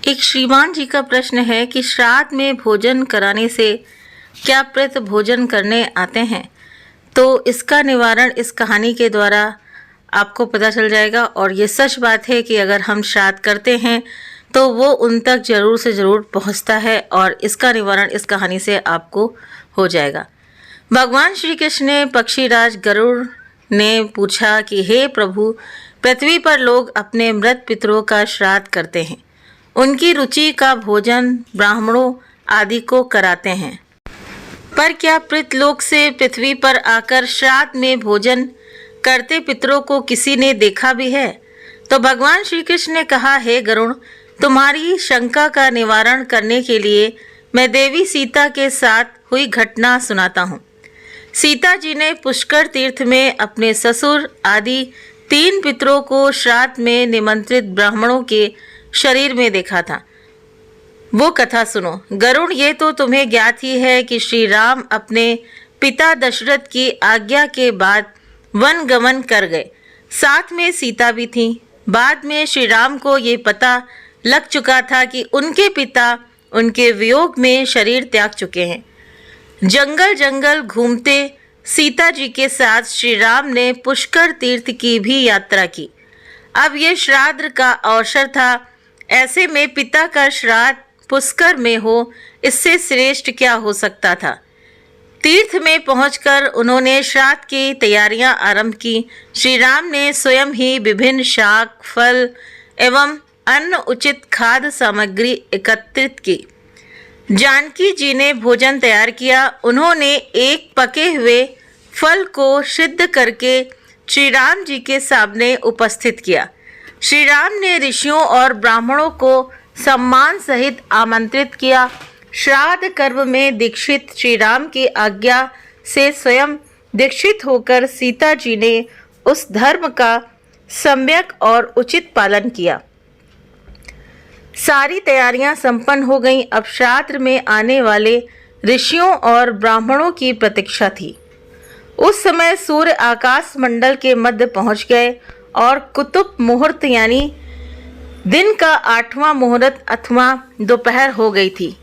एक श्रीमान जी का प्रश्न है कि श्राद्ध में भोजन कराने से क्या प्रेत भोजन करने आते हैं? तो इसका निवारण इस कहानी के द्वारा आपको पता चल जाएगा। और ये सच बात है कि अगर हम श्राद्ध करते हैं तो वो उन तक ज़रूर से ज़रूर पहुंचता है और इसका निवारण इस कहानी से आपको हो जाएगा। भगवान श्री कृष्ण ने पक्षीराज गरुड़ ने पूछा कि हे प्रभु, पृथ्वी पर लोग अपने मृत पितरों का श्राद्ध करते हैं, उनकी रुचि का भोजन ब्राह्मणों आदि को कराते हैं, पर क्या पृथ्वीलोक से पृथ्वी पर आकर श्राद्ध में भोजन करते पितरों को किसी ने देखा भी है? तो भगवान श्री कृष्ण ने कहा, हे गरुड़, तुम्हारी शंका का निवारण करने के लिए मैं देवी सीता के साथ हुई घटना सुनाता हूँ। सीता जी ने पुष्कर तीर्थ में अपने ससुर आदि 3 पितरों को श्राद्ध में निमंत्रित ब्राह्मणों के शरीर में देखा था। वो कथा सुनो। गरुड़, ये तो तुम्हें ज्ञात ही है कि श्री राम अपने पिता दशरथ की आज्ञा के बाद वन गमन कर गए, साथ में सीता भी थी। बाद में श्री राम को ये पता लग चुका था कि उनके पिता उनके वियोग में शरीर त्याग चुके हैं। जंगल जंगल घूमते सीता जी के साथ श्री राम ने पुष्कर तीर्थ की भी यात्रा की। अब ये श्राद्ध का अवसर था, ऐसे में पिता का श्राद्ध पुष्कर में हो, इससे श्रेष्ठ क्या हो सकता था। तीर्थ में पहुंचकर उन्होंने श्राद्ध की तैयारियां आरंभ की। श्री राम ने स्वयं ही विभिन्न शाक, फल एवं अन्य उचित खाद्य सामग्री एकत्रित की। जानकी जी ने भोजन तैयार किया। उन्होंने एक पके हुए फल को सिद्ध करके श्री राम जी के सामने उपस्थित किया। श्री राम ने ऋषियों और ब्राह्मणों को सम्मान सहित आमंत्रित किया। श्राद्ध कर्म में दीक्षित श्री राम की आज्ञा से स्वयं दीक्षित होकर सीता जी ने उस धर्म का सम्यक और उचित पालन किया। सारी तैयारियां संपन्न हो गईं। अब श्राद्ध में आने वाले ऋषियों और ब्राह्मणों की प्रतीक्षा थी। उस समय सूर्य आकाश मंडल के मध्य पहुंच गए और कुतुब मुहूर्त यानी दिन का 8वां मुहूर्त अथवा दोपहर हो गई थी।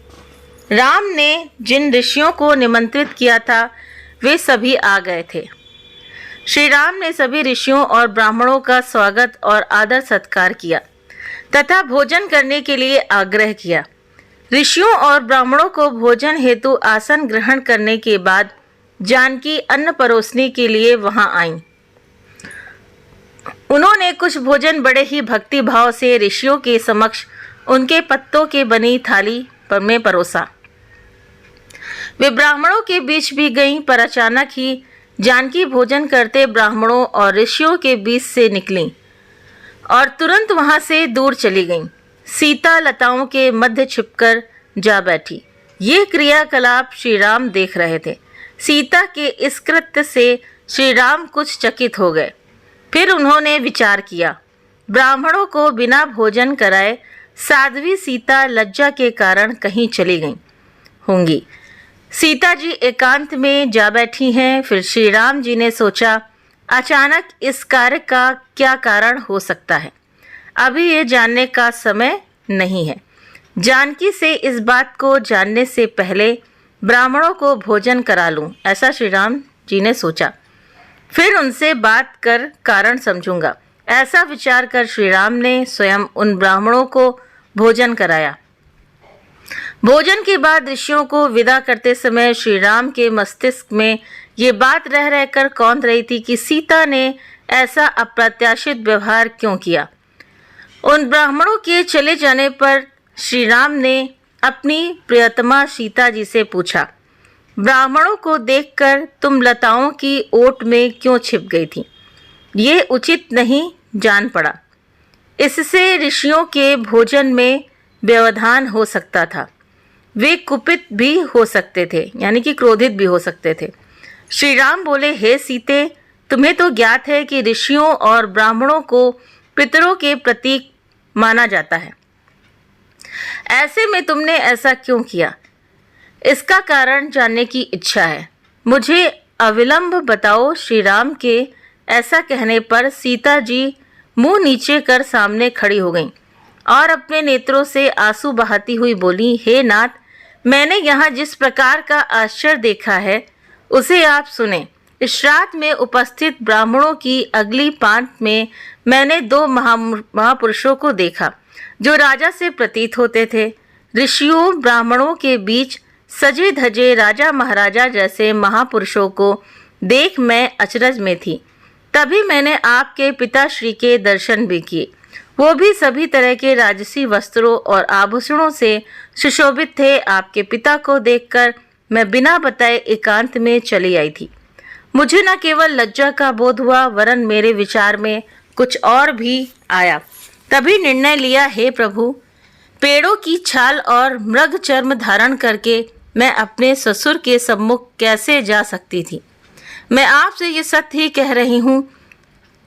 राम ने जिन ऋषियों को निमंत्रित किया था वे सभी आ गए थे। श्री राम ने सभी ऋषियों और ब्राह्मणों का स्वागत और आदर सत्कार किया तथा भोजन करने के लिए आग्रह किया। ऋषियों और ब्राह्मणों को भोजन हेतु आसन ग्रहण करने के बाद जानकी अन्न परोसने के लिए वहां आईं। उन्होंने कुछ भोजन बड़े ही भक्ति भाव से ऋषियों के समक्ष उनके पत्तों के बनी थाली में परोसा। वे ब्राह्मणों के बीच भी गईं, पर अचानक ही जानकी भोजन करते ब्राह्मणों और ऋषियों के बीच से निकलीं और तुरंत वहां से दूर चली गईं। सीता लताओं के मध्य छिपकर जा बैठी। ये क्रियाकलाप श्री राम देख रहे थे। सीता के इस कृत्य से श्री राम कुछ चकित हो गए। फिर उन्होंने विचार किया, ब्राह्मणों को बिना भोजन कराए साध्वी सीता लज्जा के कारण कहीं चली गई होंगी। सीता जी एकांत में जा बैठी हैं। फिर श्री राम जी ने सोचा, अचानक इस कार्य का क्या कारण हो सकता है, अभी ये जानने का समय नहीं है। जानकी से इस बात को जानने से पहले ब्राह्मणों को भोजन करा लूं, ऐसा श्री राम जी ने सोचा। फिर उनसे बात कर कारण समझूंगा। ऐसा विचार कर श्री राम ने स्वयं उन ब्राह्मणों को भोजन कराया। भोजन के बाद ऋषियों को विदा करते समय श्री राम के मस्तिष्क में ये बात रह रहकर कौंध रही थी कि सीता ने ऐसा अप्रत्याशित व्यवहार क्यों किया। उन ब्राह्मणों के चले जाने पर श्री राम ने अपनी प्रियतमा सीता जी से पूछा, ब्राह्मणों को देखकर तुम लताओं की ओट में क्यों छिप गई थी? ये उचित नहीं जान पड़ा। इससे ऋषियों के भोजन में व्यवधान हो सकता था। वे कुपित भी हो सकते थे, यानी कि क्रोधित भी हो सकते थे। श्री राम बोले, हे सीते, तुम्हें तो ज्ञात है कि ऋषियों और ब्राह्मणों को पितरों के प्रतीक माना जाता है। ऐसे में तुमने ऐसा क्यों किया? इसका कारण जानने की इच्छा है। मुझे अविलंब बताओ। श्री राम के ऐसा कहने पर सीता जी मुंह नीचे कर सामने खड़ी हो गईं। और अपने नेत्रों से आंसू बहाती हुई बोली, हे नाथ, मैंने यहाँ जिस प्रकार का आश्चर्य देखा है उसे आप सुने। इस श्राद्ध में उपस्थित ब्राह्मणों की अगली पांत में मैंने दो महापुरुषों को देखा जो राजा से प्रतीत होते थे। ऋषियों ब्राह्मणों के बीच सजे धजे राजा महाराजा जैसे महापुरुषों को देख मैं अचरज में थी। तभी मैंने आपके पिताश्री के दर्शन भी किए। वो भी सभी तरह के राजसी वस्त्रों और आभूषणों से सुशोभित थे। आपके पिता को देखकर मैं बिना बताए एकांत में चली आई थी। मुझे न केवल लज्जा का बोध हुआ वरन मेरे विचार में कुछ और भी आया। तभी निर्णय लिया, हे प्रभु, पेड़ों की छाल और मृग चर्म धारण करके मैं अपने ससुर के सम्मुख कैसे जा सकती थी। मैं आपसे ये सत्य ही कह रही हूँ,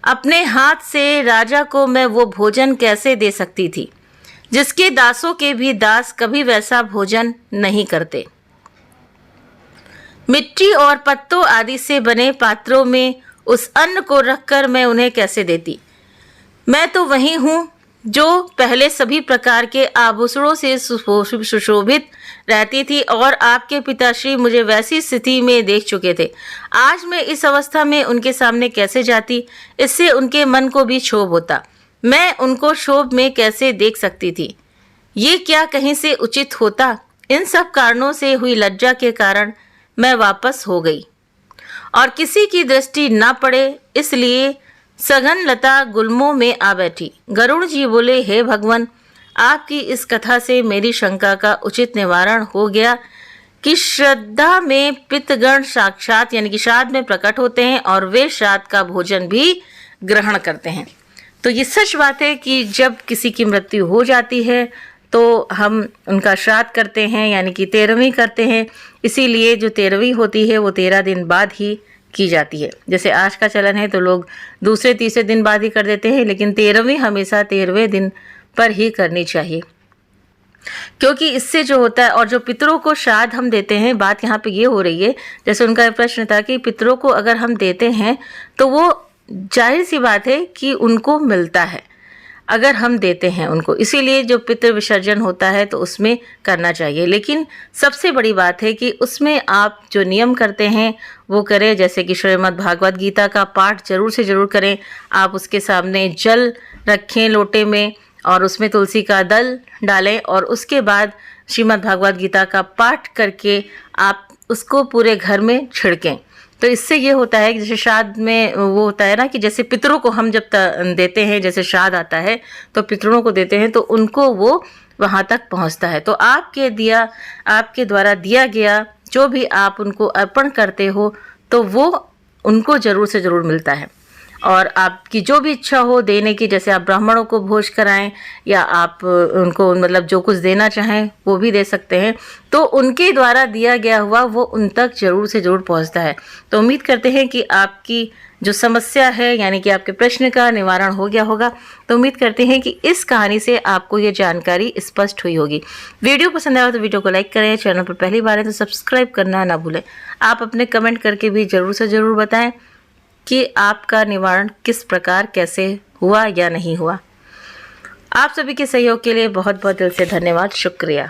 अपने हाथ से राजा को मैं वो भोजन कैसे दे सकती थी जिसके दासों के भी दास कभी वैसा भोजन नहीं करते। मिट्टी और पत्तों आदि से बने पात्रों में उस अन्न को रखकर मैं उन्हें कैसे देती। मैं तो वही हूँ जो पहले सभी प्रकार के आभूषणों से सुशोभित रहती थी और आपके पिताश्री मुझे वैसी स्थिति में देख चुके थे। आज मैं इस अवस्था में उनके सामने कैसे जाती, इससे उनके मन को भी क्षोभ होता। मैं उनको क्षोभ में कैसे देख सकती थी, ये क्या कहीं से उचित होता। इन सब कारणों से हुई लज्जा के कारण मैं वापस हो गई और किसी की दृष्टि न पड़े इसलिए सघन लता गुल्मों में आ बैठी। गरुड़ जी बोले, हे भगवान, आपकी इस कथा से मेरी शंका का उचित निवारण हो गया कि श्रद्धा में पितृगण साक्षात यानी कि श्राद्ध में प्रकट होते हैं और वे श्राद्ध का भोजन भी ग्रहण करते हैं। तो ये सच बात है कि जब किसी की मृत्यु हो जाती है तो हम उनका श्राद्ध करते हैं यानी कि 13वीं करते हैं। इसीलिए जो 13वीं होती है वो 13 दिन बाद ही की जाती है। जैसे आज का चलन है तो लोग दूसरे तीसरे दिन बाद ही कर देते हैं, लेकिन 13वीं हमेशा 13वें दिन पर ही करनी चाहिए, क्योंकि इससे जो होता है और जो पितरों को श्राद्ध हम देते हैं, बात यहाँ पे ये हो रही है, जैसे उनका प्रश्न था कि पितरों को अगर हम देते हैं तो वो जाहिर सी बात है कि उनको मिलता है अगर हम देते हैं उनको, इसीलिए जो पितृ विसर्जन होता है तो उसमें करना चाहिए। लेकिन सबसे बड़ी बात है कि उसमें आप जो नियम करते हैं वो करें, जैसे कि श्रीमद् भागवत गीता का पाठ जरूर से ज़रूर करें। आप उसके सामने जल रखें लोटे में और उसमें तुलसी का दल डालें और उसके बाद श्रीमद् भागवत गीता का पाठ करके आप उसको पूरे घर में छिड़कें। तो इससे ये होता है कि जैसे श्राद्ध में वो होता है ना कि जैसे पितरों को हम जब देते हैं, जैसे श्राद्ध आता है तो पितरों को देते हैं तो उनको वो वहाँ तक पहुँचता है। तो आपके द्वारा दिया गया जो भी आप उनको अर्पण करते हो तो वो उनको ज़रूर से ज़रूर मिलता है। और आपकी जो भी इच्छा हो देने की, जैसे आप ब्राह्मणों को भोज कराएं या आप उनको मतलब जो कुछ देना चाहें वो भी दे सकते हैं, तो उनके द्वारा दिया गया हुआ वो उन तक ज़रूर से ज़रूर पहुंचता है। तो उम्मीद करते हैं कि आपकी जो समस्या है यानी कि आपके प्रश्न का निवारण हो गया होगा। तो उम्मीद करते हैं कि इस कहानी से आपको ये जानकारी स्पष्ट हुई होगी। वीडियो पसंद आया तो वीडियो को लाइक करें, चैनल पर पहली बार है तो सब्सक्राइब करना ना भूलें। आप अपने कमेंट करके भी ज़रूर से ज़रूर बताएं कि आपका निवारण किस प्रकार कैसे हुआ या नहीं हुआ। आप सभी के सहयोग के लिए बहुत बहुत दिल से धन्यवाद, शुक्रिया।